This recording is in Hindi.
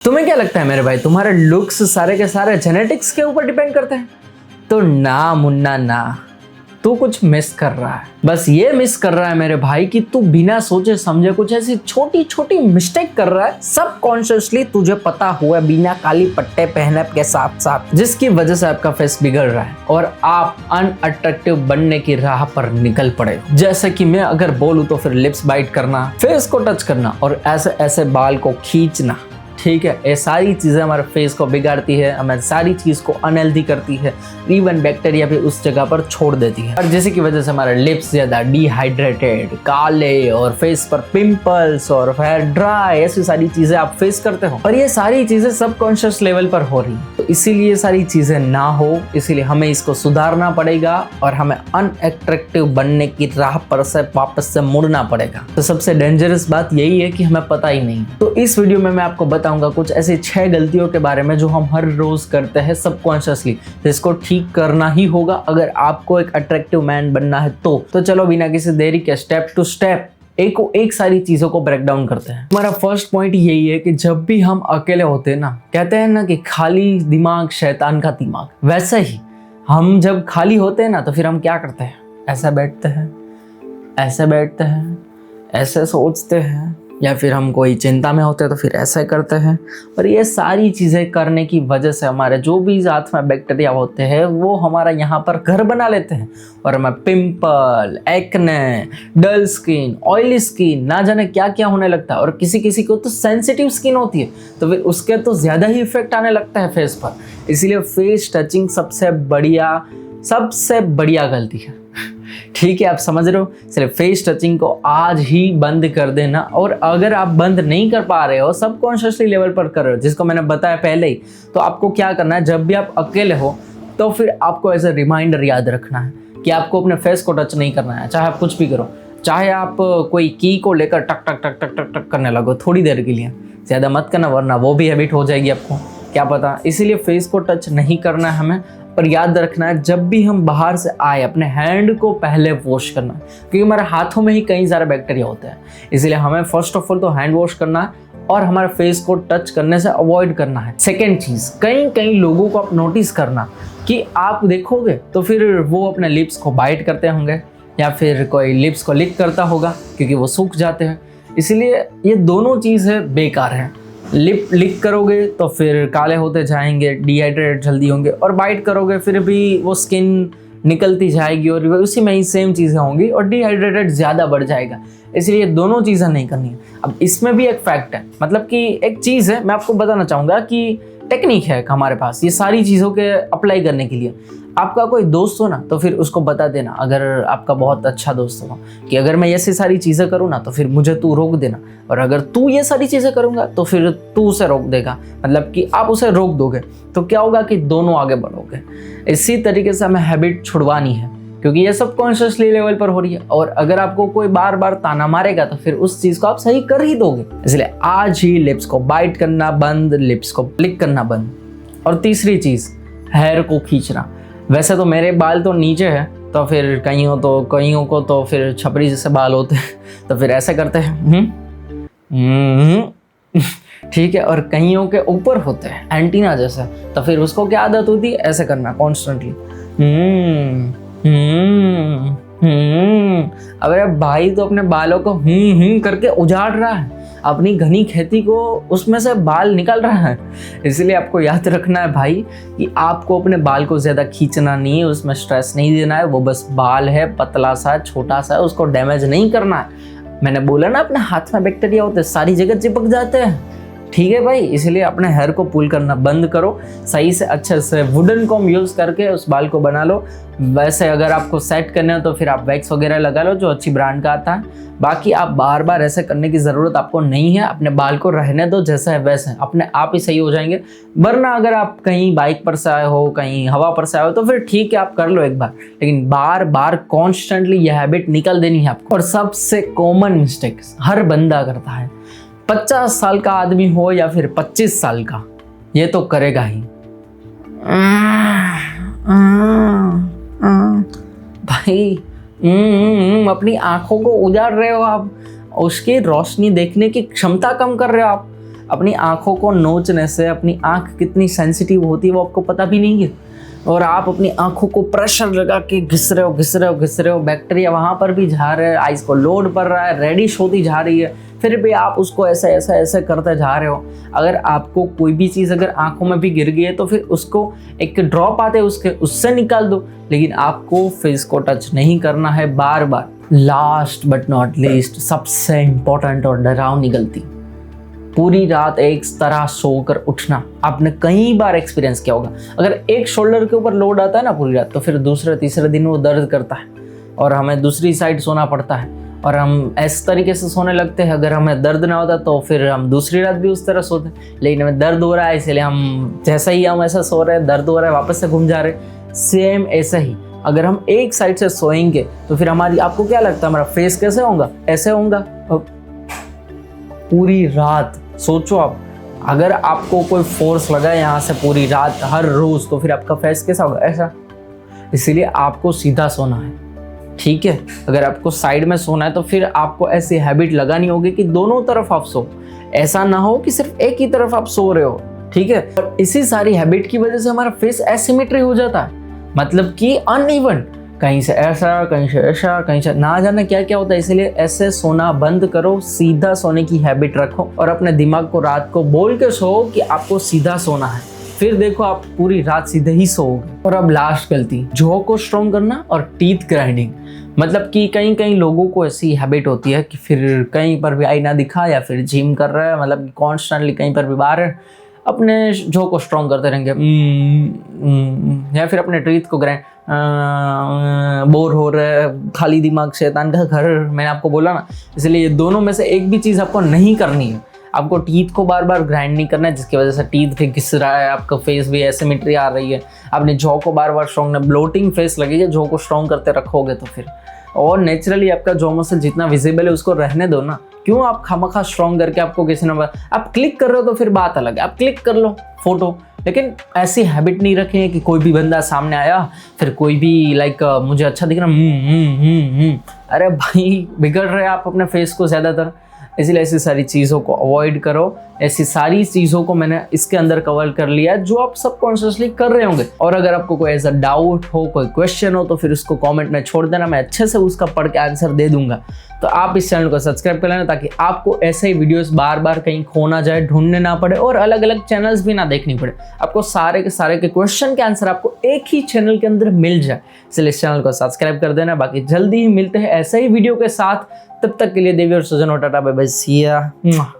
तुम्हें क्या लगता है मेरे भाई, तुम्हारे लुक्स सारे के सारे जेनेटिक्स के ऊपर डिपेंड करते हैं? तो ना मुन्ना ना, तू कुछ मिस कर रहा है। बस ये मिस कर रहा है मेरे भाई कि तू बिना सोचे समझे कुछ ऐसी छोटी छोटी मिस्टेक कर रहा है सबकॉन्शियसली, तुझे पता हुआ है, बिना काली पट्टे पहने के साथ साथ, जिसकी वजह से आपका फेस बिगड़ रहा है और आप अनअट्रैक्टिव बनने की राह पर निकल पड़े। जैसे कि मैं अगर बोलूँ तो फिर लिप्स बाइट करना, फेस को टच करना और ऐसे ऐसे बाल को खींचना, ठीक है, ये सारी चीज़ें हमारे फेस को बिगाड़ती है, हमें सारी चीज़ को अनहेल्दी करती है, इवन बैक्टीरिया भी उस जगह पर छोड़ देती है। और जिसकी की वजह से हमारे लिप्स ज़्यादा डिहाइड्रेटेड, काले और फेस पर पिंपल्स और हेयर ड्राई, ऐसी सारी चीज़ें आप फेस करते हो। और ये सारी चीज़ें सबकॉन्शियस लेवल पर हो रही हैं। तो इसीलिए ये सारी चीज़ें ना हो, इसीलिए हमें इसको सुधारना पड़ेगा और हमें अनअट्रैक्टिव बनने की राह पर से वापस से मुड़ना पड़ेगा। तो सबसे डेंजरस बात यही है कि हमें पता ही नहीं। तो इस वीडियो में मैं आपको बताऊंगा कुछ ऐसी 6 गलतियों के बारे में जो हम हर रोज करते हैं सबकॉन्शियसली, जिसको ठीक करना ही होगा अगर आपको एक अट्रैक्टिव मैन बनना है। तो चलो बिना किसी देरी के स्टेप टू स्टेप एक सारी चीजों को ब्रेक डाउन करते हैं। हमारा फर्स्ट पॉइंट यही है कि जब भी हम अकेले होते हैं ना, कहते हैं ना कि खाली दिमाग शैतान का दिमाग, वैसे ही हम जब खाली होते हैं ना तो फिर हम क्या करते हैं, ऐसे बैठते हैं, ऐसे बैठते हैं, ऐसे सोचते हैं, या फिर हम कोई चिंता में होते हैं तो फिर ऐसे करते हैं। और ये सारी चीज़ें करने की वजह से हमारे जो भी साथ में बैक्टीरिया होते हैं वो हमारा यहाँ पर घर बना लेते हैं और हमें pimple, acne, dull skin, oily skin, ना जाने क्या क्या होने लगता है। और किसी किसी को तो सेंसिटिव स्किन होती है तो फिर उसके तो ज़्यादा ही इफेक्ट आने लगता है फेस पर। इसीलिए फेस टचिंग सबसे बढ़िया गलती है। ठीक है, आप समझ रहे हो। सिर्फ फेस टचिंग को आज ही बंद कर देना। और अगर आप बंद नहीं कर पा रहे हो, सबकॉन्शियसली लेवल पर कर रहे हो, जिसको मैंने बताया पहले ही, तो आपको क्या करना है, जब भी आप अकेले हो तो फिर आपको ऐसे रिमाइंडर याद रखना है कि आपको अपने फेस को टच नहीं करना है। चाहे आप कुछ भी करो, चाहे आप कोई की को लेकर टक टक टक टक टक टक करने लगो थोड़ी देर के लिए, ज़्यादा मत करना वरना वो भी हैबिट हो जाएगी आपको, क्या पता। इसीलिए फेस को टच नहीं करना है हमें। और याद रखना है, जब भी हम बाहर से आए अपने हैंड को पहले वॉश करना है, क्योंकि हमारे हाथों में ही कई सारे बैक्टीरिया होते हैं। इसलिए हमें फर्स्ट ऑफ ऑल तो हैंड वॉश करना है और हमारे फेस को टच करने से अवॉइड करना है। सेकेंड चीज़, कई लोगों को आप नोटिस करना कि आप देखोगे तो फिर वो अपने लिप्स को बाइट करते होंगे या फिर कोई लिप्स को लिक करता होगा क्योंकि वो सूख जाते हैं। इसीलिए ये दोनों चीज़ें बेकार हैं। लिप लिक करोगे तो फिर काले होते जाएंगे, डिहाइड्रेट जल्दी होंगे, और बाइट करोगे फिर भी वो स्किन निकलती जाएगी और उसी में ही सेम चीज़ें होंगी और डिहाइड्रेटेड ज़्यादा बढ़ जाएगा। इसलिए दोनों चीज़ें नहीं करनी है। अब इसमें भी एक फैक्ट है, मतलब कि एक चीज़ है, मैं आपको बताना चाहूँगा कि टेक्निक है हमारे पास ये सारी चीज़ों के अप्लाई करने के लिए। आपका कोई दोस्त हो ना तो फिर उसको बता देना, अगर आपका बहुत अच्छा दोस्त हो, कि अगर मैं ऐसी सारी चीज़ें करूँ ना तो फिर मुझे तू रोक देना, और अगर तू ये सारी चीज़ें करूँगा तो फिर तू उसे रोक देगा, मतलब कि आप उसे रोक दोगे तो क्या होगा कि दोनों आगे बढ़ोगे। इसी तरीके से हमें हैबिट छुड़वानी है क्योंकि ये सब कॉन्शियसली लेवल पर हो रही है। और अगर आपको कोई बार बार ताना मारेगा तो फिर उस चीज़ को आप सही कर ही दोगे। इसलिए आज ही लिप्स को बाइट करना बंद, लिप्स को क्लिक करना बंद। और तीसरी चीज़, हेयर को खींचना। वैसे तो मेरे बाल तो नीचे है, तो फिर कईयों को तो फिर छपरी जैसे बाल होते हैं तो फिर ऐसे करते हैं ठीक है, और कईयों के ऊपर होते हैं एंटीना जैसे, तो फिर उसको क्या आदत होती है, ऐसे करना कॉन्स्टेंटली। अरे भाई तो अपने बालों को करके उजाड़ रहा है, अपनी घनी खेती को उसमें से बाल निकल रहा है। इसलिए आपको याद रखना है भाई कि आपको अपने बाल को ज़्यादा खींचना नहीं है, उसमें स्ट्रेस नहीं देना है। वो बस बाल है, पतला सा छोटा सा, उसको डैमेज नहीं करना है। मैंने बोला ना, अपने हाथ में बैक्टीरिया होते हैं, सारी जगह चिपक जाते हैं, ठीक है भाई। इसलिए अपने हेयर को पुल करना बंद करो, सही से अच्छे से वुडन कॉम्ब यूज़ करके उस बाल को बना लो। वैसे अगर आपको सेट करना है तो फिर आप वैक्स वगैरह लगा लो जो अच्छी ब्रांड का आता है। बाकी आप बार बार ऐसे करने की ज़रूरत आपको नहीं है, अपने बाल को रहने दो जैसा है वैसे, अपने आप ही सही हो जाएंगे। वरना अगर आप कहीं बाइक पर से आए हो, कहीं हवा पर से आए हो तो फिर ठीक है, आप कर लो एक बार, लेकिन बार बार कॉन्स्टेंटली यह हैबिट निकल देनी है आपको। और सबसे कॉमन मिस्टेक हर बंदा करता है, 50 साल का आदमी हो या फिर 25 साल का, ये तो करेगा ही। भाई अपनी आंखों को उजाड़ रहे हो आप, उसकी रोशनी देखने की क्षमता कम कर रहे हो आप। अपनी आँखों को नोचने से अपनी आँख कितनी सेंसिटिव होती है वो आपको पता भी नहीं है, और आप अपनी आँखों को प्रेशर लगा के घिस रहे हो, बैक्टीरिया वहाँ पर भी जा रहे हैं, आइस को लोड पड़ रहा है, रेडिश होती जा रही है, फिर भी आप उसको ऐसे करते जा रहे हो। अगर आपको कोई भी चीज़ अगर आँखों में भी गिर गई है तो फिर उसको एक ड्रॉप आते हैं उससे निकाल दो, लेकिन आपको फेस को टच नहीं करना है बार बार। लास्ट बट नॉट लीस्ट, सबसे इम्पोर्टेंट और डरावनी गलती, पूरी रात एक तरह सोकर उठना। आपने कई बार एक्सपीरियंस किया होगा, अगर एक शोल्डर के ऊपर लोड आता है ना पूरी रात, तो फिर दूसरे तीसरे दिन वो दर्द करता है और हमें दूसरी साइड सोना पड़ता है, और हम इस तरीके से सोने लगते हैं। अगर हमें दर्द ना होता तो फिर हम दूसरी रात भी उस तरह सोते हैं, लेकिन हमें दर्द हो रहा है इसलिए हम जैसा ही हम ऐसा सो रहे हैं, दर्द हो रहा है वापस से घूम जा रहे। सेम ऐसा ही अगर हम एक साइड से सोएंगे तो फिर हमारी, आपको क्या लगता है हमारा फेस कैसे होगा? ऐसे होगा पूरी रात। सोचो आप, अगर आपको कोई फोर्स लगा है यहाँ से पूरी रात हर रोज, तो फिर आपका फेस कैसा होगा? ऐसा। इसीलिए आपको सीधा सोना है, ठीक है? अगर आपको साइड में सोना है तो फिर आपको ऐसी हैबिट लगानी होगी कि दोनों तरफ आप सो, ऐसा ना हो कि सिर्फ एक ही तरफ आप सो रहे हो, ठीक है? और इसी सारी हैबिट की वजह से हमारा फेस एसिमेट्री हो जाता है, मतलब कि अनइवन, कहीं से ऐसा, कहीं से ऐसा, कहीं से ना जाने क्या क्या होता है। इसलिए ऐसे सोना बंद करो, सीधा सोने की हैबिट रखो और अपने दिमाग को रात को बोल के सो कि आपको सीधा सोना है, फिर देखो आप पूरी रात सीधे ही सोओगे। और अब लास्ट गलती, जॉ को स्ट्रॉन्ग करना और टीथ ग्राइंडिंग। मतलब कि कई लोगों को ऐसी हैबिट होती है कि फिर कहीं पर भी आई ना दिखा या फिर जिम कर रहा है, मतलब कॉन्स्टेंटली कहीं पर भी बाहर अपने जॉ को स्ट्रॉन्ग करते रहेंगे, या फिर अपने टीथ को ग्राइंड, बोर हो रहा है, खाली दिमाग शैतान का घर, मैंने आपको बोला ना। इसलिए ये दोनों में से एक भी चीज़ आपको नहीं करनी है। आपको टीथ को बार बार ग्राइंड नहीं करना है, जिसकी वजह से टीथ भी घिस रहा है, आपका फेस भी एसिमेट्री आ रही है। आपने जॉ को बार बार स्ट्रॉन्ग, ब्लोटिंग फेस लगेगी, जॉ को स्ट्रॉन्ग करते रखोगे तो फिर, और नेचुरली आपका जॉ मसल जितना विजिबल है उसको रहने दो ना। क्यों आप खामखा स्ट्रॉन्ग करके आपको किसी ने, आप क्लिक कर रहे हो तो फिर बात अलग है, आप क्लिक कर लो फोटो, लेकिन ऐसी हैबिट नहीं रखें कि कोई भी बंदा सामने आया, फिर कोई भी लाइक मुझे अच्छा दिख रहा, अरे भाई बिगड़ रहे आप अपने फेस को ज़्यादातर। इसलिए ऐसी सारी चीज़ों को अवॉइड करो। ऐसी सारी चीज़ों को मैंने इसके अंदर कवर कर लिया जो आप सबकॉन्शियसली कर रहे होंगे। और अगर आपको कोई ऐसा डाउट हो, कोई क्वेश्चन हो, तो फिर उसको कमेंट में छोड़ देना, मैं अच्छे से उसका पढ़ के आंसर दे दूंगा। तो आप इस चैनल को सब्सक्राइब कर लेना ताकि आपको ऐसे ही वीडियोस बार बार कहीं खो ना जाए, ढूंढने ना पड़े और अलग अलग चैनल्स भी ना देखनी पड़े। आपको सारे के क्वेश्चन के आंसर आपको एक ही चैनल के अंदर मिल जाए। इसलिए इस चैनल को सब्सक्राइब कर देना। बाकी जल्दी ही मिलते हैं ऐसे ही वीडियो के साथ। तब तक के लिए देवी और सुजन, टाटा बाय बाय, सी या।